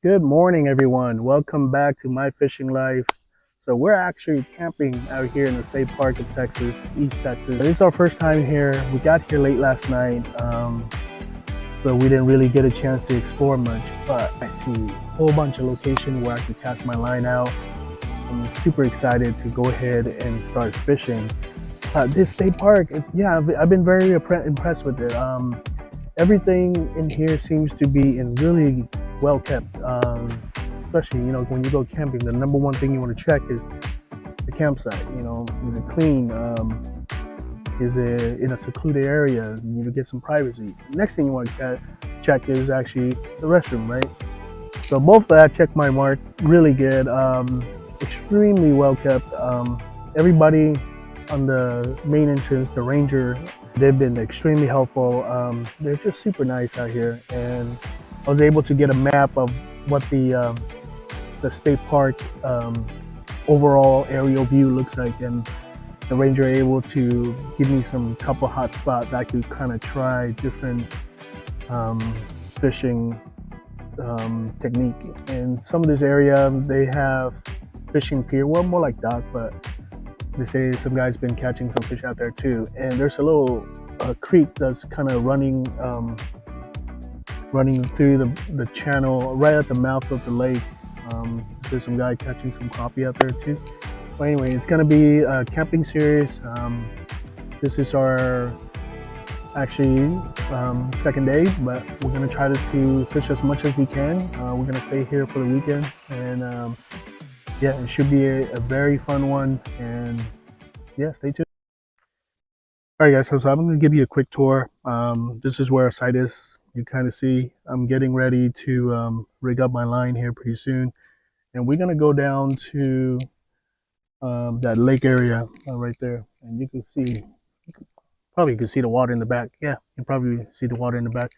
Good morning, everyone. Welcome back to My Fishing Life. So we're actually camping out here in the state park of Texas, East Texas. This is our first time here. We got here late last night, so we didn't really get a chance to explore much. But I see a whole bunch of locations where I can cast my line out. I'm super excited to go ahead and start fishing. This state park, I've been very impressed with it. Everything in here seems to be in really well kept. Especially, when you go camping, the number one thing you want to check is the campsite. Is it clean? Is it in a secluded area? You need to get some privacy. Next thing you want to check is actually the restroom, right? So both of that check my mark. Really good. Extremely well kept. Everybody on the main entrance, the ranger, they've been extremely helpful. They're just super nice out here, and I was able to get a map of what the state park overall aerial view looks like, and the ranger able to give me some couple hot spots that I could kind of try different fishing technique. And some of this area, they have fishing pier, well, more like dock, but they say some guys been catching some fish out there too. And there's a little creek that's kind of running through the channel right at the mouth of the lake. There's some guy catching some crappie out there too. But anyway, it's gonna be a camping series. This is our actually second day, but we're gonna try to fish as much as we can. We're gonna stay here for the weekend, and yeah, it should be a very fun one. And yeah, stay tuned. All right, guys, so I'm going to give you a quick tour. This is where our site is. You kind of see I'm getting ready to rig up my line here pretty soon. And we're going to go down to that lake area right there. And you can see, probably you can see the water in the back. Yeah, you can probably see the water in the back.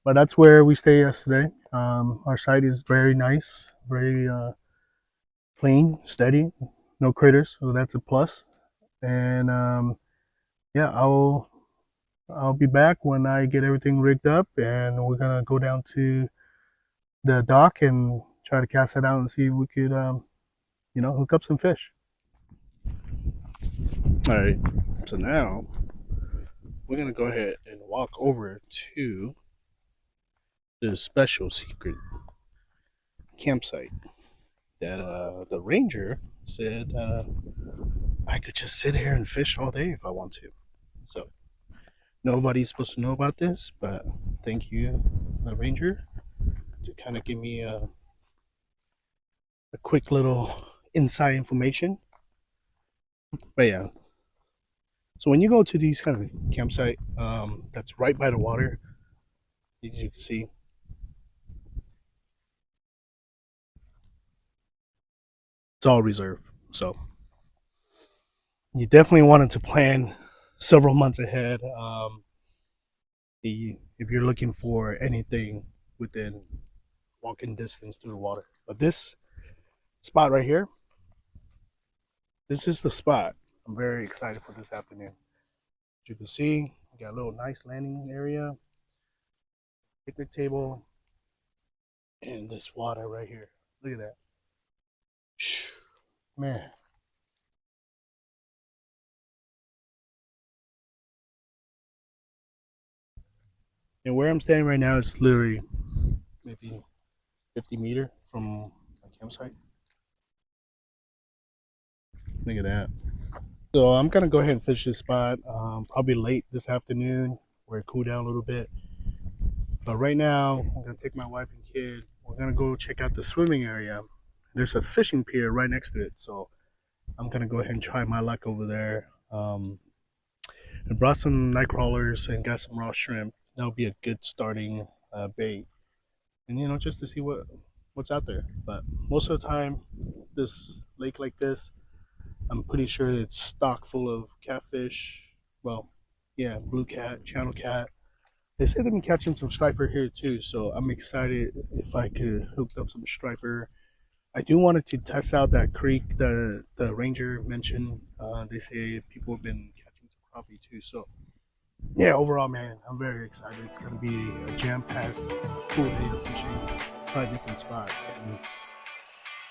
But that's where we stay yesterday. Our site is very nice, very clean, steady, no critters, so that's a plus. And yeah, I'll be back when I get everything rigged up, and we're gonna go down to the dock and try to cast it out and see if we could hook up some fish. All right, so now we're gonna go ahead and walk over to this special secret campsite that the ranger said I could just sit here and fish all day if I want to. So nobody's supposed to know about this, but thank you, the ranger, to kind of give me a quick little inside information. But yeah, so when you go to these kind of campsite that's right by the water, as you can see, it's all reserved. So you definitely wanted to plan several months ahead. If you're looking for anything within walking distance through the water. But this spot right here, this is the spot. I'm very excited for this afternoon. As you can see, we got a little nice landing area, picnic table, and this water right here. Look at that. Man. And where I'm standing right now is literally maybe 50 meters from my campsite. Look at that. So I'm gonna go ahead and fish this spot probably late this afternoon where it cool down a little bit. But right now, I'm gonna take my wife and kid. We're gonna go check out the swimming area. There's a fishing pier right next to it, so I'm gonna go ahead and try my luck over there. I brought some night crawlers and got some raw shrimp. That'll be a good starting bait, and just to see what's out there. But most of the time, this lake like this, I'm pretty sure it's stocked full of catfish. Well, yeah, blue cat, channel cat. They said they've been catching some striper here too, so I'm excited if I could hook up some striper. I do wanted to test out that creek the ranger mentioned. They say people have been catching some crappie too, so yeah, overall, man, I'm very excited. It's gonna be a jam-packed, cool day of fishing. try a different spot. And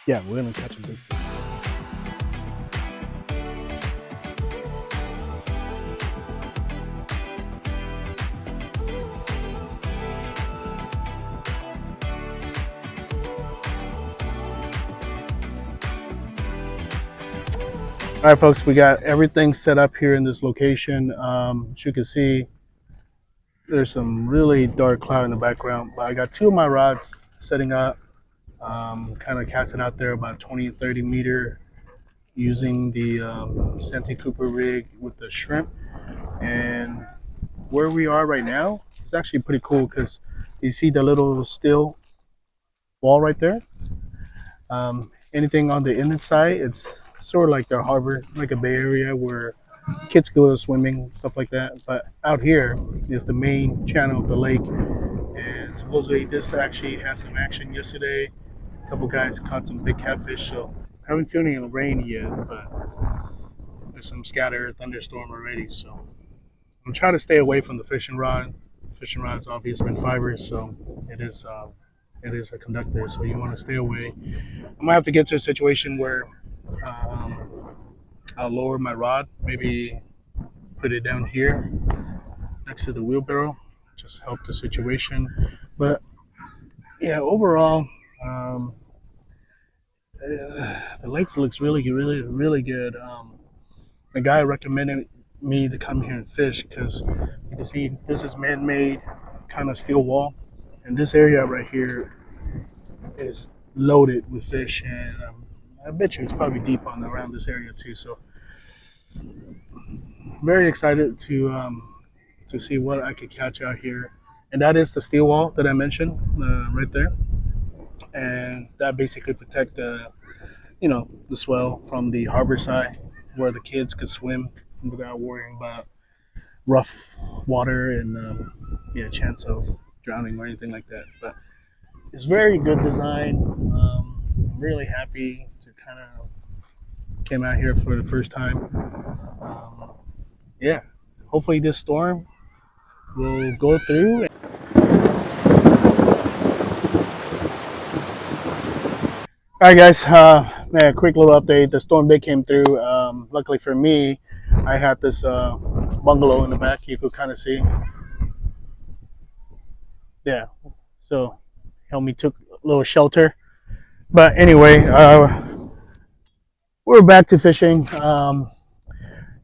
yeah, we're gonna catch a big fish. All right, folks, we got everything set up here in this location. As you can see, there's some really dark cloud in the background, but I got two of my rods setting up, kind of casting out there about 20, 30 meter using the Santee Cooper rig with the shrimp. And where we are right now, it's actually pretty cool because you see the little steel wall right there. Anything on the inland side, it's sort of like the harbor, like a bay area where kids go to swimming, stuff like that. But out here is the main channel of the lake. And supposedly this actually had some action yesterday. A couple guys caught some big catfish, so I haven't seen any rain yet, but there's some scattered thunderstorm already. So I'm trying to stay away from the fishing rod. Fishing rod is obviously in fibers, so it is a conductor, so you want to stay away. I'm gonna have to get to a situation where um, I'll lower my rod, maybe put it down here next to the wheelbarrow, just help the situation. But yeah, overall, um, the lakes looks really good. The guy recommended me to come here and fish because you can see this is man-made kind of steel wall, and this area right here is loaded with fish, and I bet you it's probably deep on around this area too. So very excited to see what I could catch out here, and that is the steel wall that I mentioned right there, and that basically protect the swell from the harbor side where the kids could swim without worrying about rough water and chance of drowning or anything like that. But it's very good design. I'm really happy to kind of came out here for the first time. Um, yeah, hopefully this storm will go through. All right, guys. Man, quick little update. The storm did came through. Luckily for me, I had this bungalow in the back. You could kind of see. Yeah. So helped me took a little shelter. But anyway, we're back to fishing.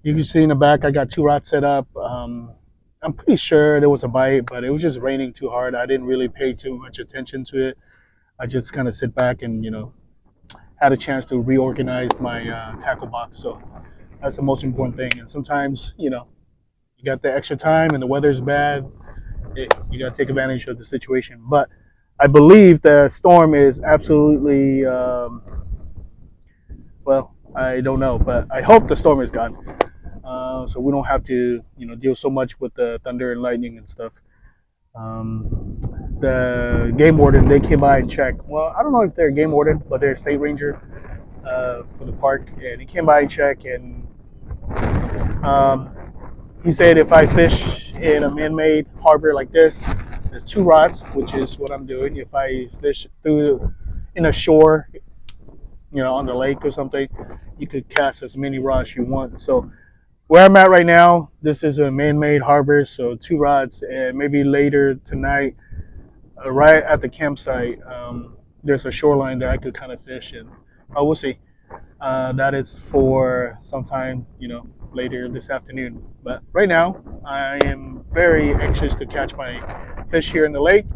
You can see in the back, I got two rods set up. I'm pretty sure there was a bite, but it was just raining too hard. I didn't really pay too much attention to it. I just kind of sit back and had a chance to reorganize my tackle box. So that's the most important thing. And sometimes you got the extra time and the weather's bad. You got to take advantage of the situation. But I believe the storm is absolutely well. I don't know, but I hope the storm is gone. So we don't have to, deal so much with the thunder and lightning and stuff. The game warden, they came by and checked. Well, I don't know if they're game warden, but they're a state ranger for the park, and he came by and checked. And um, he said if I fish in a man-made harbor like this, there's two rods, which is what I'm doing. If I fish through in a shore, on the lake or something, you could cast as many rods you want. So where I'm at right now, this is a man-made harbor, so two rods, and maybe later tonight, right at the campsite, there's a shoreline that I could kind of fish in. We'll see. That is for sometime, later this afternoon. But right now, I am very anxious to catch my fish here in the lake.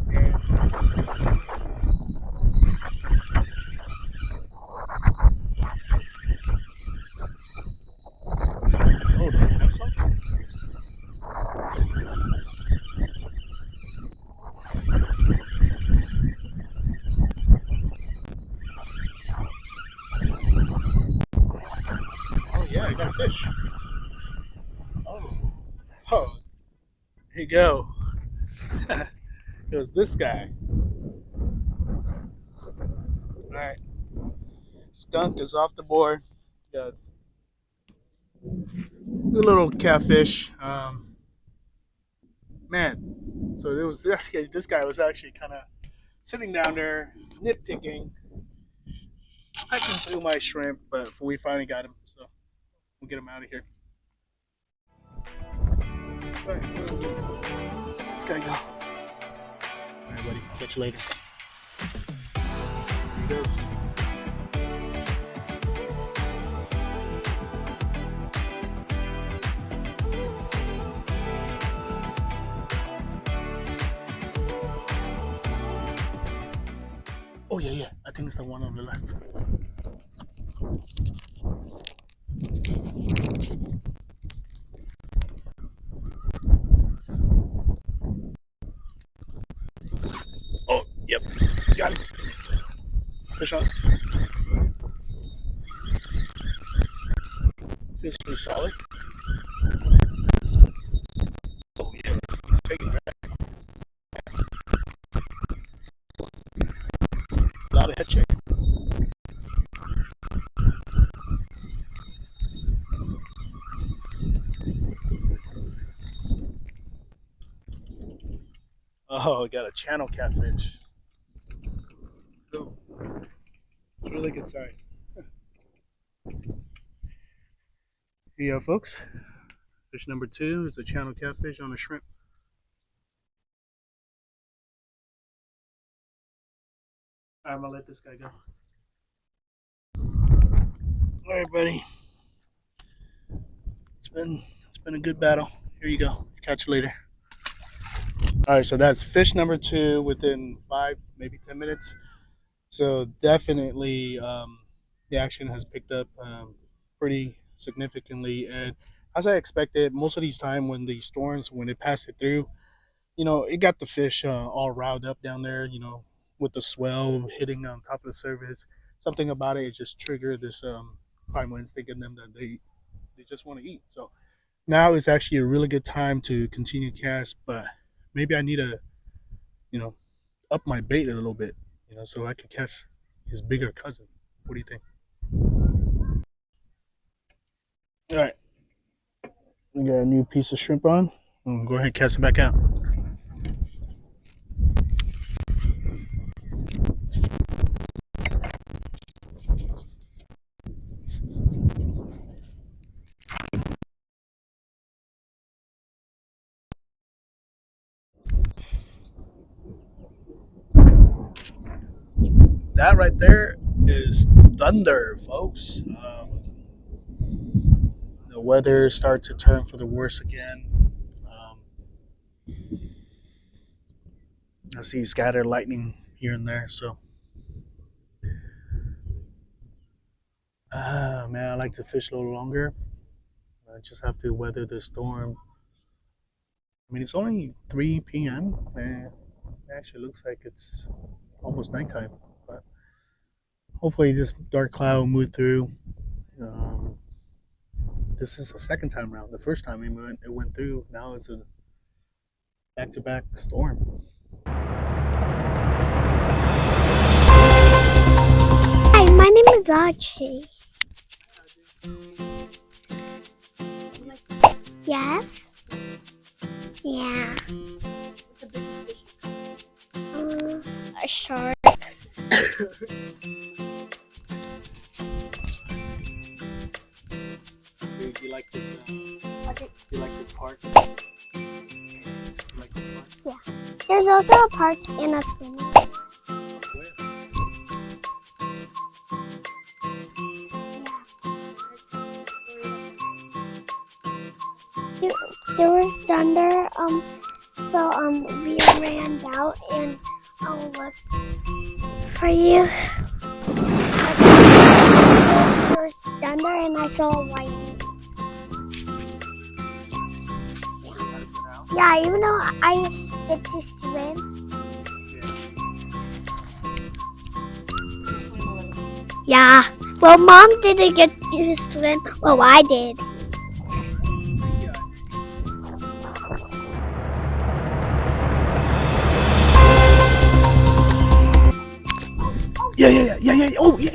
Oh, do you have some? Oh yeah, I got a fish. Oh, oh, here you go. It was this guy. All right, skunk is off the board. Got a little catfish. Man, so there was this guy was actually kind of sitting down there nitpicking, hiking through my shrimp, but we finally got him, so we'll get him out of here. All right, this guy go. All right, buddy. Catch you later. Here he goes. Oh yeah. I think it's the one on the left. Oh, yep. Got it. Fish on. Fish pretty solid. Oh yeah, let's take it back. A lot of head check. Oh, we got a channel catfish. Oh, it's really good size. Here you go, folks. Fish number 2 is a channel catfish on a shrimp. I'm gonna let this guy go. All right, buddy. It's been a good battle. Here you go. Catch you later. All right, so that's fish number 2 within 5, maybe 10 minutes. So definitely, the action has picked up pretty significantly, and as I expected, most of these time when the storms, when it passed it through, it got the fish all riled up down there. With the swell hitting on top of the surface, something about it just triggered this primal instinct in them that they just want to eat. So now is actually a really good time to continue cast, but maybe I need to, up my bait a little bit, so I can catch his bigger cousin. What do you think? All right, we got a new piece of shrimp on. Go ahead and cast it back out. That right there is thunder, folks. The weather starts to turn for the worse again. I see scattered lightning here and there. So, man, I like to fish a little longer. I just have to weather the storm. I mean, it's only 3 p.m. and it actually looks like it's almost nighttime. But hopefully, this dark cloud will move through. This is the second time around. The first time it went through. Now it's a back-to-back storm. Hi, my name is Archie. Yes? Yeah. A shark. Do you like this? You like this park? Yeah. There's also a park in a swimming pool. Yeah. There was thunder, so we ran out and I'll look for you. There was thunder and I saw lightning. Yeah, even though I get to swim. Yeah. Well, Mom didn't get to swim. Well, I did. Yeah. Oh, yeah.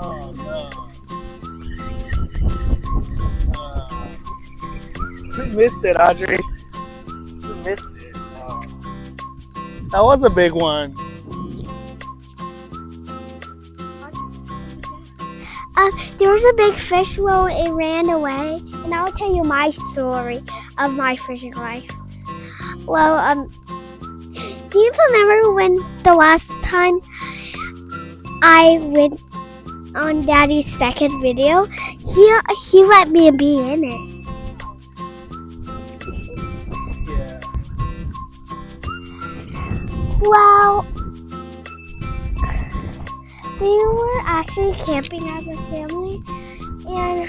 Oh, no. missed it, Audrey. You missed it. Oh. That was a big one. There was a big fish. Well, it ran away, and I'll tell you my story of my fishing life. Well, do you remember when the last time I went on Daddy's second video? He let me be in it. Yeah. Well, we were actually camping as a family, and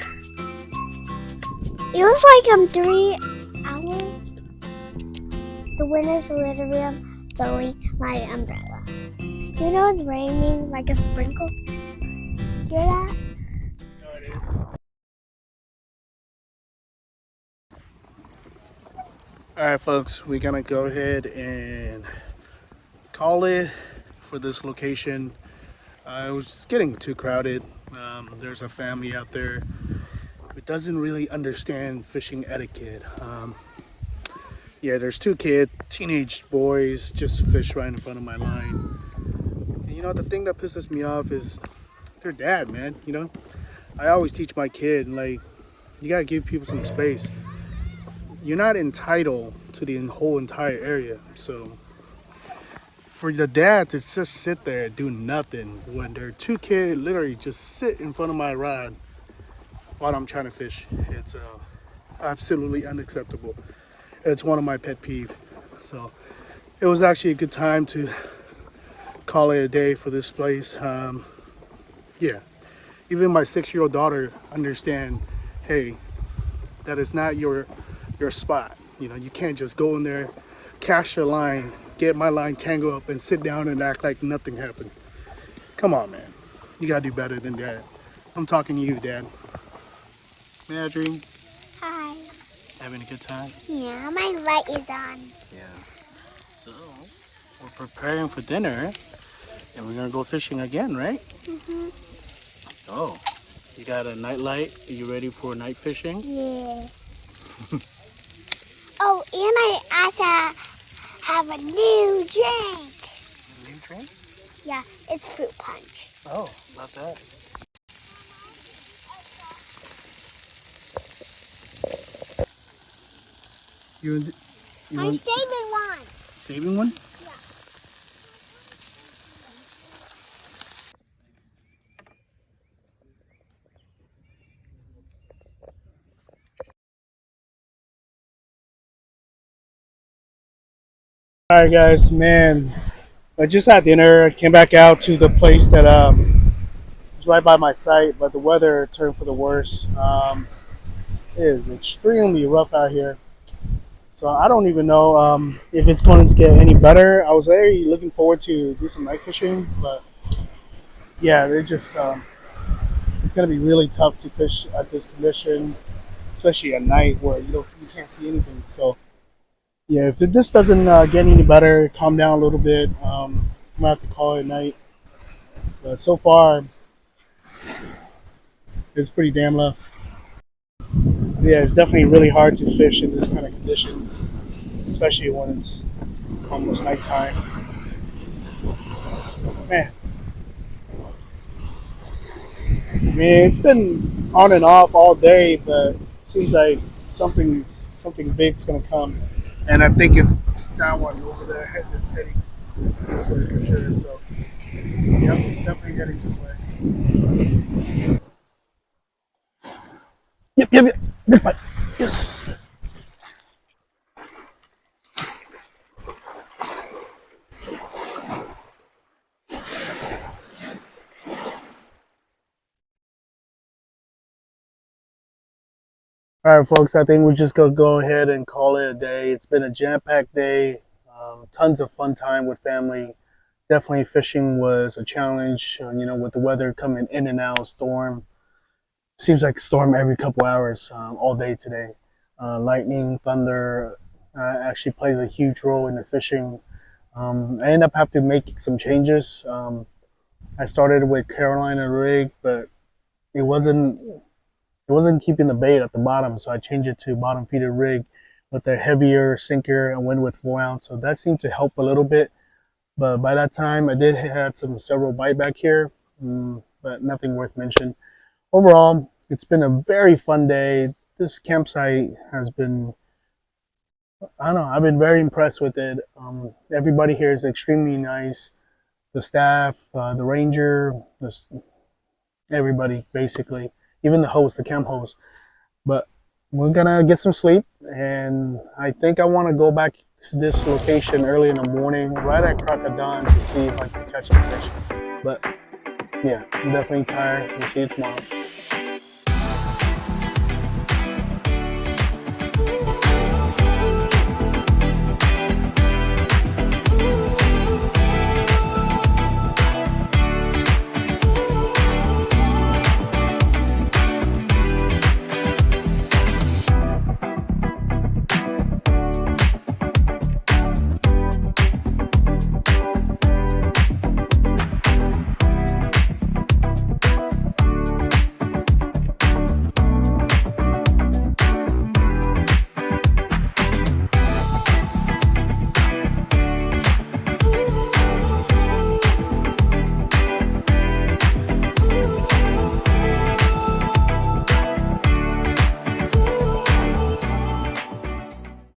it was like 3 hours. The wind is literally blowing my umbrella. You know it's raining like a sprinkle. Hear that? No, it is. All right, folks, we're gonna go ahead and call it for this location. It was just getting too crowded. There's a family out there who doesn't really understand fishing etiquette. Yeah, there's 2 teenage boys just fish right in front of my line. And you know, the thing that pisses me off is their dad, man. You know, I always teach my kid, like, you gotta give people some space. You're not entitled to the whole entire area. So for the dad to just sit there and do nothing when their 2 kids literally just sit in front of my rod while I'm trying to fish, it's absolutely unacceptable. It's one of my pet peeves. So it was actually a good time to call it a day for this place. Yeah, even my 6-year-old daughter understand, hey, that is not your spot. You know, you can't just go in there, cast your line, get my line tangled up, and sit down and act like nothing happened. Come on, man. You gotta do better than that. I'm talking to you, Dad. Marjorie, Hi. having a good time? Yeah, my light is on. Yeah. So, we're preparing for dinner, and we're gonna go fishing again, right? Mhm. Oh, you got a night light? Are you ready for night fishing? Yeah. Oh, and I also have a new drink. A new drink? Yeah, it's fruit punch. Oh, not that. You I'm saving one. saving one? Yeah. All right, guys, man. I just had dinner. I came back out to the place that is right by my site, but the weather turned for the worse. It is extremely rough out here. So I don't even know if it's going to get any better. I was very looking forward to do some night fishing, but yeah, it's going to be really tough to fish at this condition, especially at night where you can't see anything. So yeah, if this doesn't get any better, calm down a little bit, I'm gonna have to call it a night. But so far, it's pretty damn rough. Yeah, it's definitely really hard to fish in this kind of condition, especially when it's almost nighttime. Man, I mean, it's been on and off all day, but it seems like something big's gonna come, and I think it's that one over there that's heading this way for sure. So, yep, it's definitely heading this way. Yep. Good fight. Yes. All right, folks. I think we're just gonna go ahead and call it a day. It's been a jam-packed day. Tons of fun time with family. Definitely, fishing was a challenge. With the weather coming in and out, storm. Seems like a storm every couple hours, all day today. Lightning, thunder, actually plays a huge role in the fishing. I ended up having to make some changes. I started with Carolina rig, but it wasn't it wasn't keeping the bait at the bottom, so I changed it to bottom feeder rig with a heavier sinker and went with 4 ounce. So that seemed to help a little bit. But by that time, I did had several bite back here, but nothing worth mentioning. Overall, it's been a very fun day. This campsite has been, I don't know, I've been very impressed with it. Everybody here is extremely nice. The staff, the ranger, everybody basically, even the host, the camp host. But we're gonna get some sleep, and I think I want to go back to this location early in the morning, right at crack of dawn, to see if I can catch some fish. But yeah, I'm definitely tired. We'll see you tomorrow.